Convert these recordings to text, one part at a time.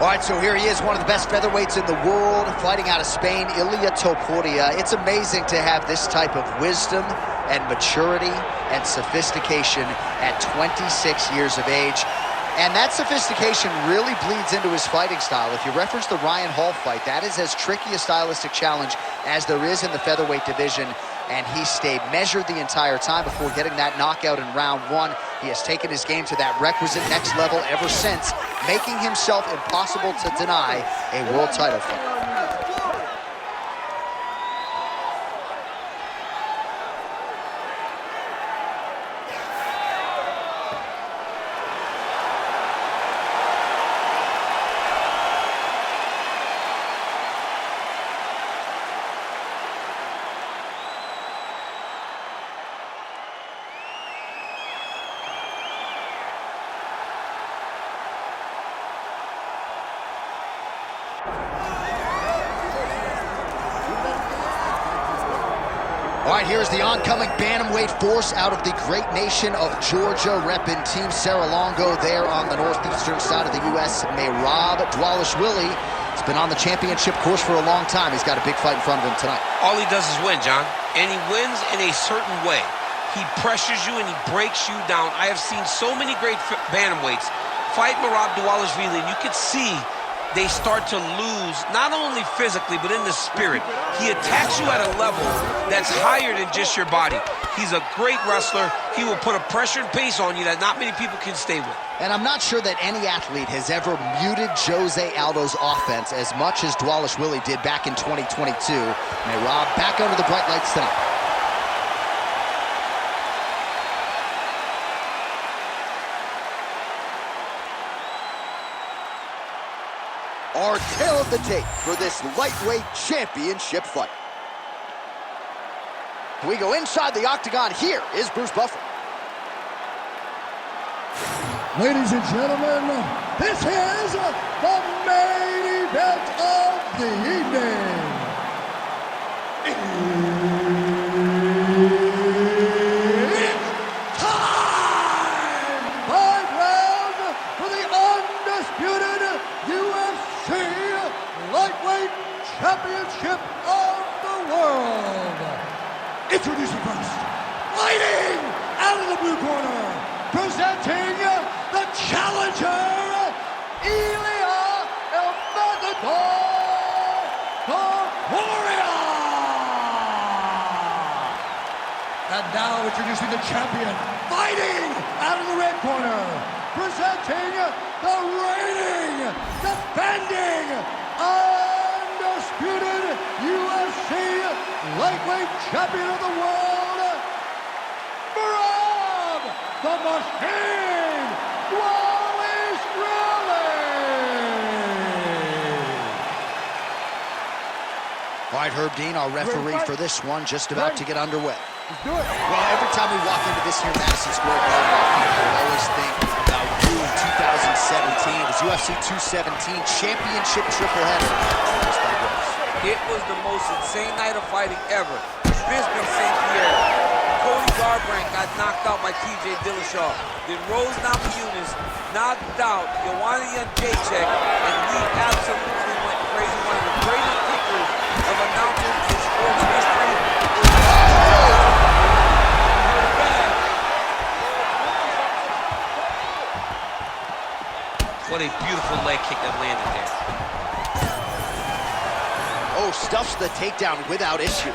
All right, so here he is, one of the best featherweights in the world, fighting out of Spain, Ilia Topuria. It's amazing to have this type of wisdom and maturity and sophistication at 26 years of age. And that sophistication really bleeds into his fighting style. If you reference the Ryan Hall fight, that is as tricky a stylistic challenge as there is in the featherweight division. And he stayed measured the entire time before getting that knockout in round one. He has taken his game to that requisite next level ever since, making himself impossible to deny a world title fight. All right, here's the oncoming bantamweight force out of the great nation of Georgia, repping Team Serra-Longo there on the northeastern side of the U.S. Merab Dvalishvili. He's been on the championship course for a long time. He's got a big fight in front of him tonight. All he does is win, John, and he wins in a certain way. He pressures you and he breaks you down. I have seen so many great bantamweights fight Merab Dvalishvili, and you can see they start to lose, not only physically, but in the spirit. He attacks you at a level that's higher than just your body. He's a great wrestler. He will put a pressure and pace on you that not many people can stay with. And I'm not sure that any athlete has ever muted Jose Aldo's offense as much as Dvalishvili did back in 2022. Merab back under the bright lights tonight. Our tale of the tape for this lightweight championship fight. We go inside the octagon. Here is Bruce Buffer. Ladies and gentlemen, this is the main event of the evening. It's time! 5 rounds for the undisputed UFC Lightweight Championship of the world. Introducing first, fighting out of the blue corner, presenting the challenger, Ilia Topuria. And now introducing the champion, fighting out of the red corner, presenting the reigning, defending, undisputed UFC lightweight champion of the world, Merab the Machine Dvalishvili. All right, Herb Dean, our referee for this one, just about to get underway. Let's do it. Well, every time we walk into this here Madison Square Garden, people always think about you in 2017. It was UFC 217 championship triple header. It was the most insane night of fighting ever. Bisping St. Pierre, Cody Garbrandt got knocked out by TJ Dillashaw. Then Rose Namajunas knocked out Joanna Jędrzejczyk, and we absolutely went crazy. One of the greatest kickers of announcers in sports history. What a beautiful leg kick that landed there. Oh, stuffs the takedown without issue.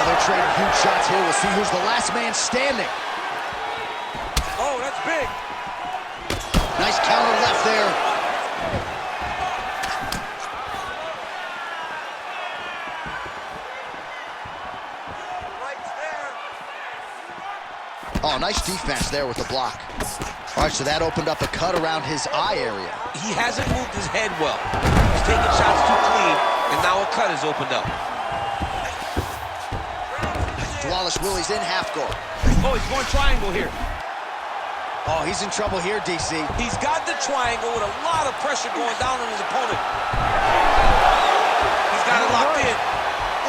They're trading huge shots here. We'll see who's the last man standing. Oh, that's big. Nice counter left there. Right there. Oh, nice defense there with the block. All right, so that opened up a cut around his eye area. He hasn't moved his head well. He's taking shots too clean, and now a cut has opened up. Dvalishvili's in half guard. Oh, he's going triangle here. Oh, he's in trouble here, DC. He's got the triangle with a lot of pressure going down on his opponent. He's got it locked in.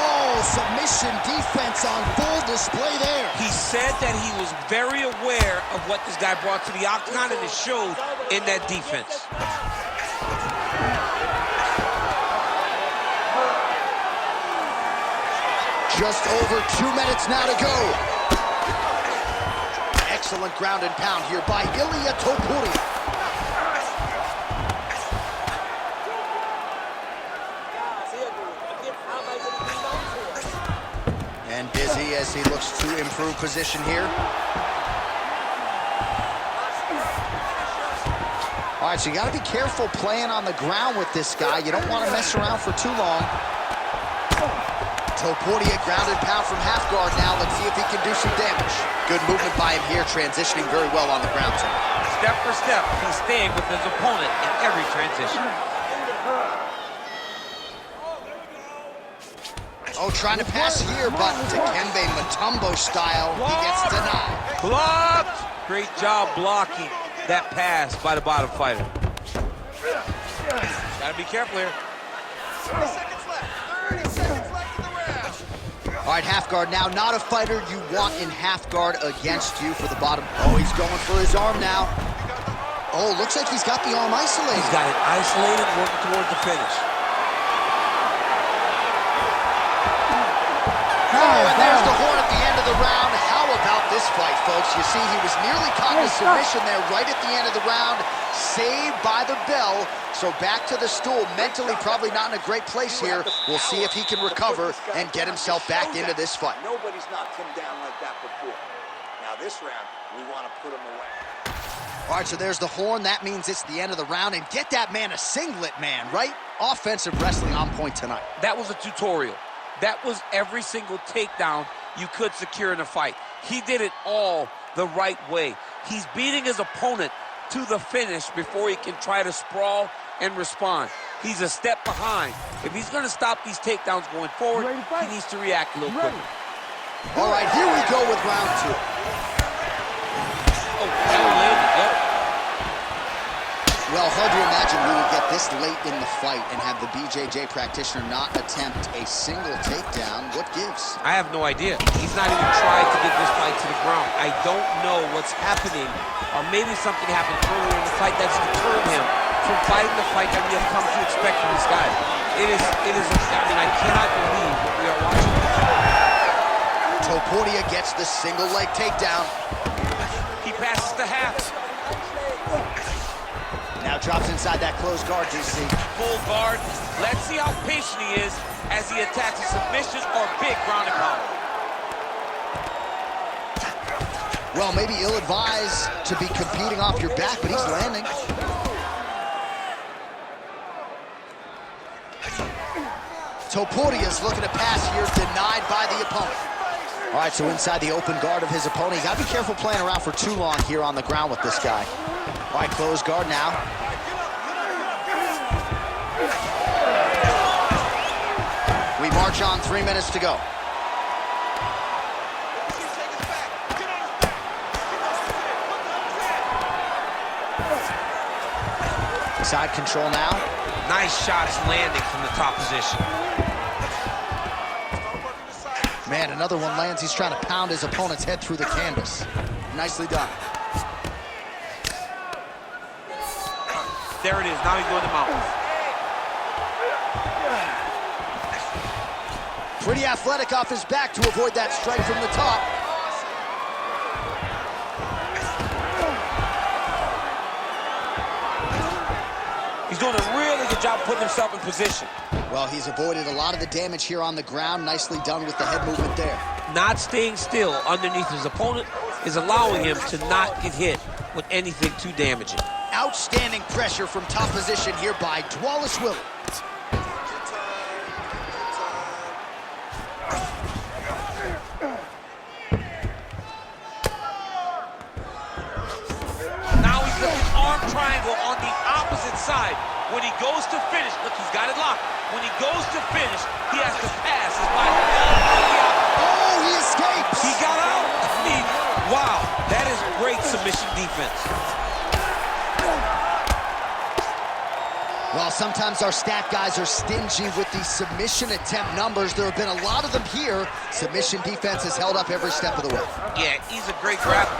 Oh, submission submission defense on full display there. He said that he was very aware of what this guy brought to the octagon, and it showed in that defense. Just over 2 minutes now to go. Excellent ground and pound here by Ilia Topuria. And busy as he looks to improve position here. All right, so you got to be careful playing on the ground with this guy. You don't want to mess around for too long. Topuria ground and pound from half guard now. Let's see if he can do some damage. Good movement by him here, transitioning very well on the ground tonight. Step for step, he's staying with his opponent in every transition. Oh, trying to pass here, but Dikembe Mutombo style, he gets denied. Blocked! Great job blocking that pass by the bottom fighter. Gotta be careful here. 30 seconds left. 30 seconds left in the round. All right, half guard now. Not a fighter you want in half guard against you for the bottom. Oh, he's going for his arm now. Oh, looks like he's got the arm isolated. He's got it isolated, working towards the finish. Oh, and there's the horn at the end of the round. How about this fight, folks? You see, he was nearly caught in a submission there right at the end of the round. Saved by the bell. So back to the stool. Mentally probably not in a great place here. We'll see if he can recover and get himself back into this fight. Nobody's knocked him down like that before. Now this round, we want to put him away. All right, so there's the horn. That means it's the end of the round. And get that man a singlet, man, right? Offensive wrestling on point tonight. That was a tutorial. That was every single takedown you could secure in a fight. He did it all the right way. He's beating his opponent to the finish before he can try to sprawl and respond. He's a step behind. If he's going to stop these takedowns going forward, he needs to react a little quicker. All right, here we go with round two. Oh, that one landed. Yep. Well, hard to imagine we would get this late in the fight and have the BJJ practitioner not attempt a single takedown. What gives? I have no idea. He's not even tried to get this fight to the ground. I don't know what's happening, or maybe something happened earlier in the fight that's deterred him from fighting the fight that we have come to expect from this guy. I mean, I cannot believe what we are watching. Topuria gets the single leg takedown. He passes the half. Now drops inside that closed guard, DC. Full guard. Let's see how patient he is as he attacks a submission or big ground and pound. Well, maybe ill-advised to be competing off your back, but he's landing. Topuria's looking to pass here, denied by the opponent. All right, so inside the open guard of his opponent. You gotta be careful playing around for too long here on the ground with this guy. All right, closed guard now. We march on, 3 minutes to go. Side control now. Nice shots landing from the top position. Man, another one lands. He's trying to pound his opponent's head through the canvas. Nicely done. There it is. Now he's going to mount. Pretty athletic off his back to avoid that strike from the top. He's doing a really good job putting himself in position. Well, he's avoided a lot of the damage here on the ground. Nicely done with the head movement there. Not staying still underneath his opponent is allowing him to not get hit with anything too damaging. Outstanding pressure from top position here by Dvalishvili. Now he's got an arm triangle on the opposite side. When he goes to finish, look, he's got it locked. When he goes to finish, he has to pass his body. Oh, he escapes! He got out. I mean, wow, that is great submission defense. Well, sometimes our stat guys are stingy with the submission attempt numbers. There have been a lot of them here. Submission defense has held up every step of the way. Yeah, he's a great grappler,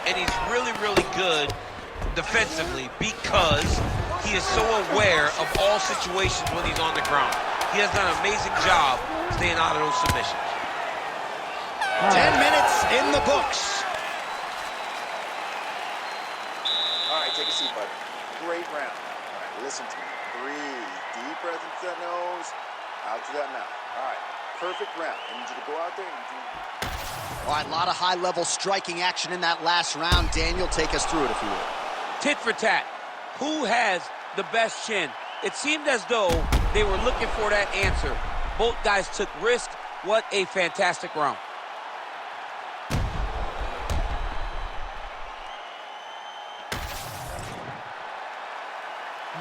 and he's really, really good defensively because he is so aware of all situations when he's on the ground. He has done an amazing job staying out of those submissions. 10 minutes in the books. All right, take a seat, bud. Great round. All right, listen to me. Breathe. Deep breath into that nose, out through that mouth. All right, perfect round. I need you to go out there and do... All right, a lot of high-level striking action in that last round. Daniel, take us through it, if you will. Tit for tat. Who has the best chin? It seemed as though they were looking for that answer. Both guys took risk. What a fantastic round.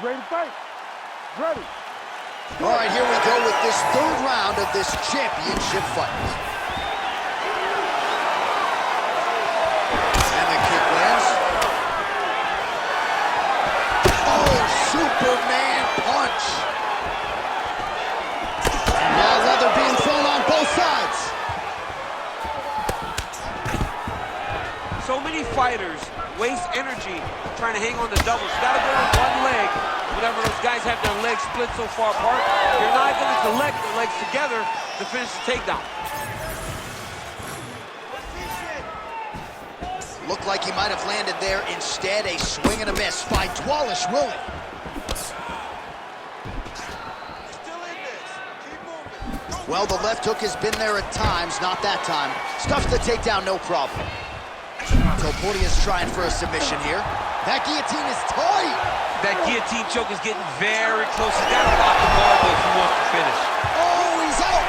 Ready to fight? Ready. All right, here we go with this third round of this championship fight. And the kick lands. Oh, Superman punch. And now leather being thrown on both sides. So many fighters waste energy trying to hang on to doubles. You gotta go with one leg. Whenever those guys have their legs split so far apart, you're not gonna collect the legs together to finish the takedown. Looked like he might have landed there. Instead, a swing and a miss by Dvalishvili. Well, the left hook has been there at times, not that time. Stuffs the takedown, no problem. Topuria's trying for a submission here. That guillotine is tight. That guillotine choke is getting very close. He's got to lock the ball if he wants to finish. Oh, he's out.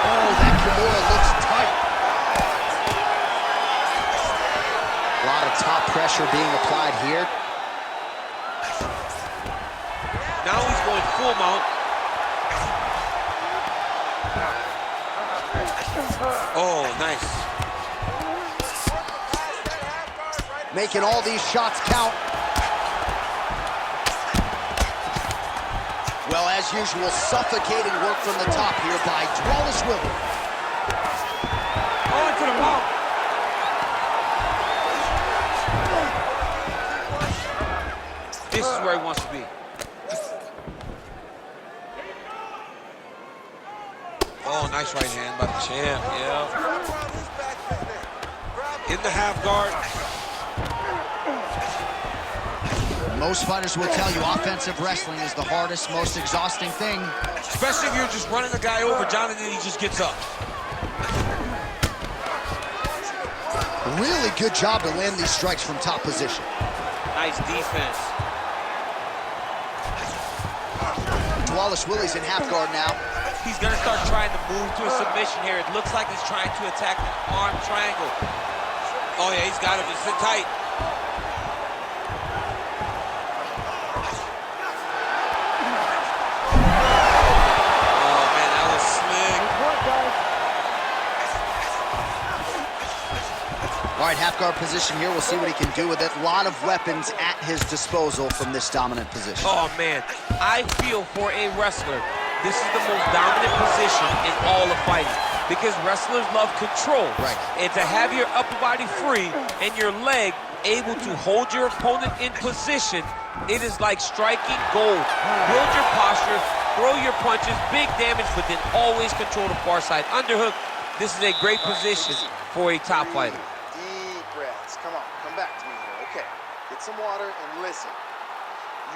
Oh, that Kimura looks tight. A lot of top pressure being applied here. Now he's going full mount. Oh, nice. Making all these shots count. Well, as usual, suffocating work from the top here by Dvalishvili. Oh, into the mount. This is where he wants to be. Oh, nice right hand by the champ, yeah. In the half guard. Most fighters will tell you offensive wrestling is the hardest, most exhausting thing. Especially if you're just running the guy over, John, and then he just gets up. Really good job to land these strikes from top position. Nice defense. Dvalishvili's in half guard now. He's gonna start trying to move to a submission here. It looks like he's trying to attack an arm triangle. Oh yeah, he's got him, he's in tight. Oh man, that was slick. All right, half guard position here. We'll see what he can do with it. A lot of weapons at his disposal from this dominant position. Oh man, I feel for a wrestler, this is the most dominant position in all of fighting because wrestlers love control. Right. And to have your upper body free and your leg able to hold your opponent in position, it is like striking gold. Build your posture, throw your punches, big damage, but then always control the far side. Underhook, this is a great position for a top fighter. Deep breaths. Come on, come back to me here. Okay, get some water and listen.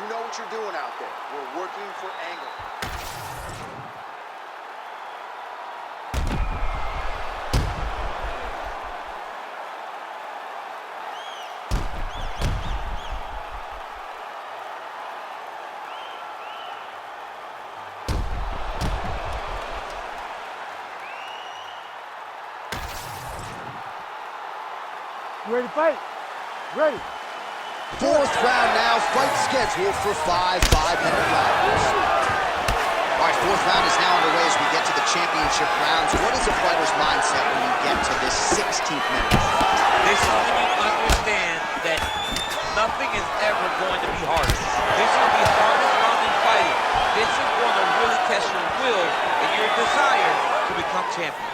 You know what you're doing out there. We're working for angle. Ready to fight? Ready. Fourth round now, fight scheduled for 5 5-minute rounds. All right, fourth round is now underway as we get to the championship rounds. What is a fighter's mindset when you get to this 16th minute? This is when you understand that nothing is ever going to be harder. This is the hardest round in fighting. This is going to really test your will and your desire to become champion.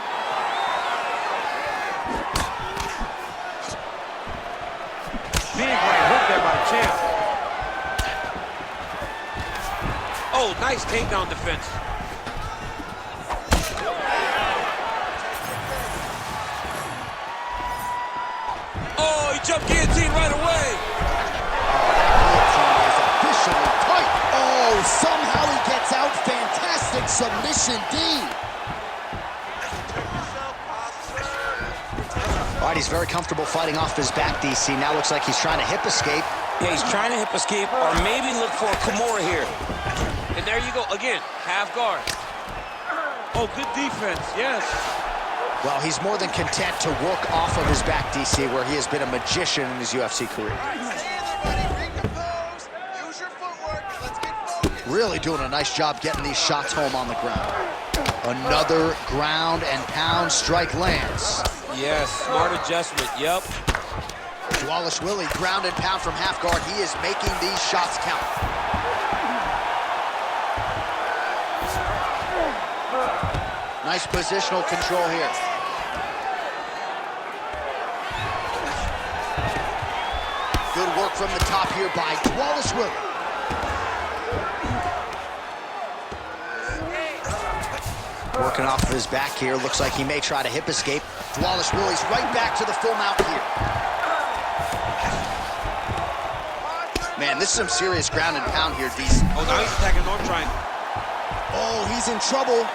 Big right hook there by the champ. Oh, nice takedown defense. Oh, he jumped guillotine right away. Guillotine is officially tight. Oh, somehow he gets out. Fantastic submission D. All right, he's very comfortable fighting off his back, DC. Now looks like he's trying to hip escape. Yeah, he's trying to hip escape or maybe look for a Kimura here. And there you go, again, half guard. Oh, good defense, yes. Well, he's more than content to work off of his back, DC, where he has been a magician in his UFC career. Really doing a nice job getting these shots home on the ground. Another ground and pound strike lands. Yes, smart adjustment, yep. Dvalishvili, ground and pound from half guard. He is making these shots count. Nice positional control here. Good work from the top here by Dvalishvili. Working off of his back here. Looks like he may try to hip escape. Dvalishvili's right back to the full mount here. Man, this is some serious ground and pound here, DC. Oh, now he's attacking North Triangle. Oh, he's in trouble.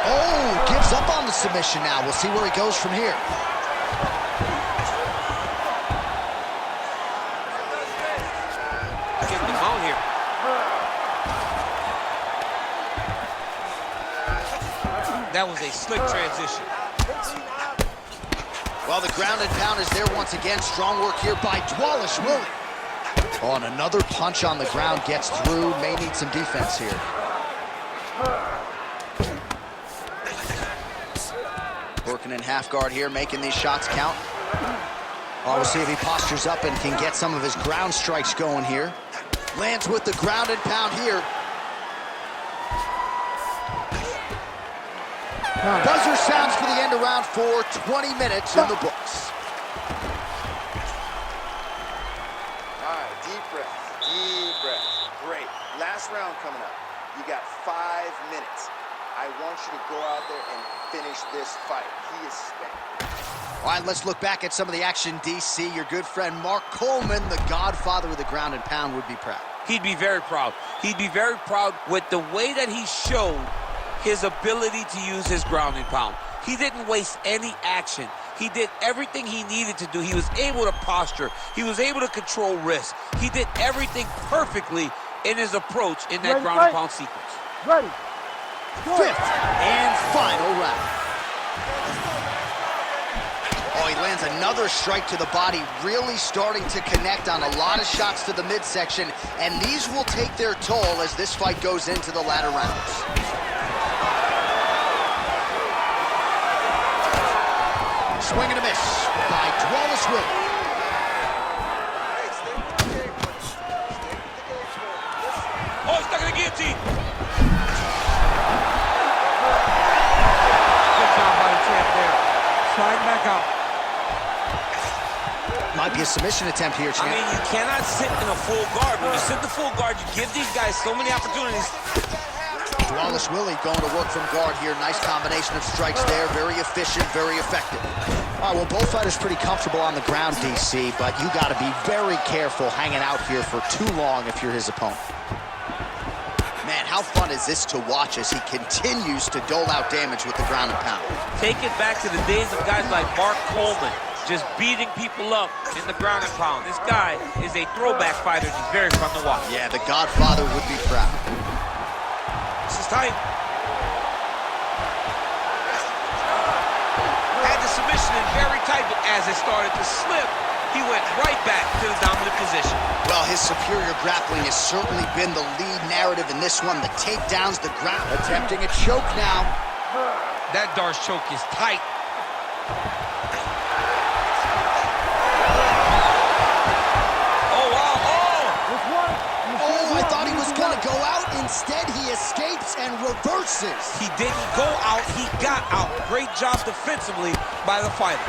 Oh, gives up on the submission now. We'll see where he goes from here. Getting the mount here. That was a slick transition. Well, the ground and pound is there once again. Strong work here by Dvalishvili. Oh, and another punch on the ground gets through. May need some defense here. Working in half guard here, making these shots count. Oh, we'll see if he postures up and can get some of his ground strikes going here. Lands with the ground and pound here. Buzzer sounds for the end of round 4, 20 minutes in the books. All right, deep breath, deep breath. Great. Last round coming up. You got 5 minutes. I want you to go out there and finish this fight. He is spent. All right, let's look back at some of the action, DC. Your good friend Mark Coleman, the godfather of the ground and pound, would be proud. He'd be very proud. He'd be very proud with the way that he showed his ability to use his ground and pound. He didn't waste any action. He did everything he needed to do. He was able to posture. He was able to control risk. He did everything perfectly in his approach in that ground and pound sequence. Ready. Fifth and final round. Oh, he lands another strike to the body, really starting to connect on a lot of shots to the midsection, and these will take their toll as this fight goes into the latter rounds. Swing and a miss by Dvalishvili. Oh, he's stuck in the guillotine. Good job by the champ there. Sliding back out. Might be a submission attempt here, champ. I mean, you cannot sit in a full guard. When you sit in the full guard, you give these guys so many opportunities. Dvalishvili going to work from guard here. Nice combination of strikes there. Very efficient, very effective. All right, well, both fighters pretty comfortable on the ground, DC, but you got to be very careful hanging out here for too long if you're his opponent. Man, how fun is this to watch as he continues to dole out damage with the ground and pound? Take it back to the days of guys like Mark Coleman, just beating people up in the ground and pound. This guy is a throwback fighter. He's very fun to watch. Yeah, the Godfather would be proud. This is tight. Had the submission in very tight, but as it started to slip, he went right back to the dominant position. Well, his superior grappling has certainly been the lead narrative in this one. The takedowns, the ground. Attempting a choke now. That Darce choke is tight. Oh, wow. Oh, I thought he was going to go out. Instead, he escapes and reverses. He didn't go out, he got out. Great job defensively by the fighter.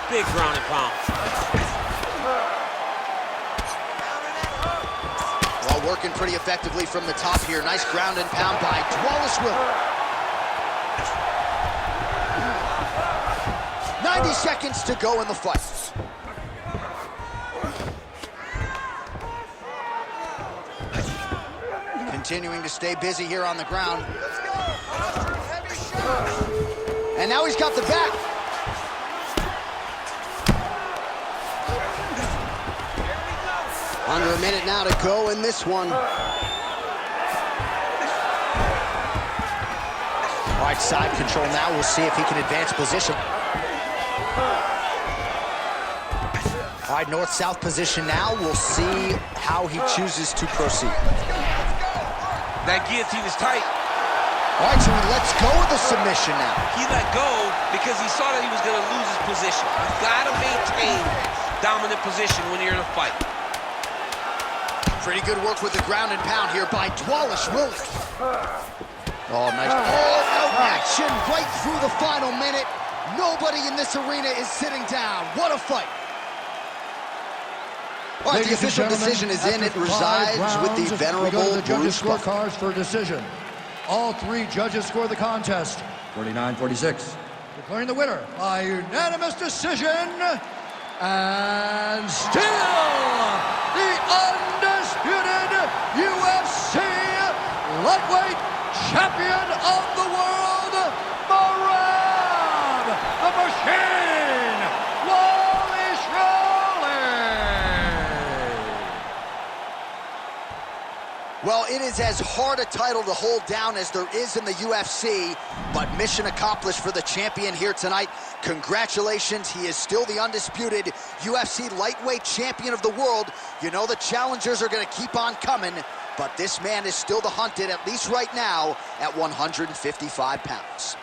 Big ground and pound. Well, working pretty effectively from the top here. Nice ground and pound by Dvalishvili. 90 seconds to go in the fight. Continuing to stay busy here on the ground. And now he's got the back. Under a minute now to go in this one. All right, side control now. We'll see if he can advance position. All right, north-south position now. We'll see how he chooses to proceed. That guillotine is tight. All right, so he lets go of the submission now. He let go because he saw that he was going to lose his position. You've got to maintain dominant position when you're in a fight. Pretty good work with the ground and pound here by Dvalishvili. Oh, nice. All out action right through the final minute. Nobody in this arena is sitting down. What a fight. All right, the official decision is in. It resides with the venerable the judges' Bruce scorecards for decision. All three judges score the contest 49-46. Declaring the winner by unanimous decision, and still the undisputed UFC lightweight champion of the world, Merab the Machine Dvalishvili. Well, it is as hard a title to hold down as there is in the UFC, but mission accomplished for the champion here tonight. Congratulations, he is still the undisputed UFC lightweight champion of the world. You know the challengers are going to keep on coming, but this man is still the hunted, at least right now, at 155 pounds.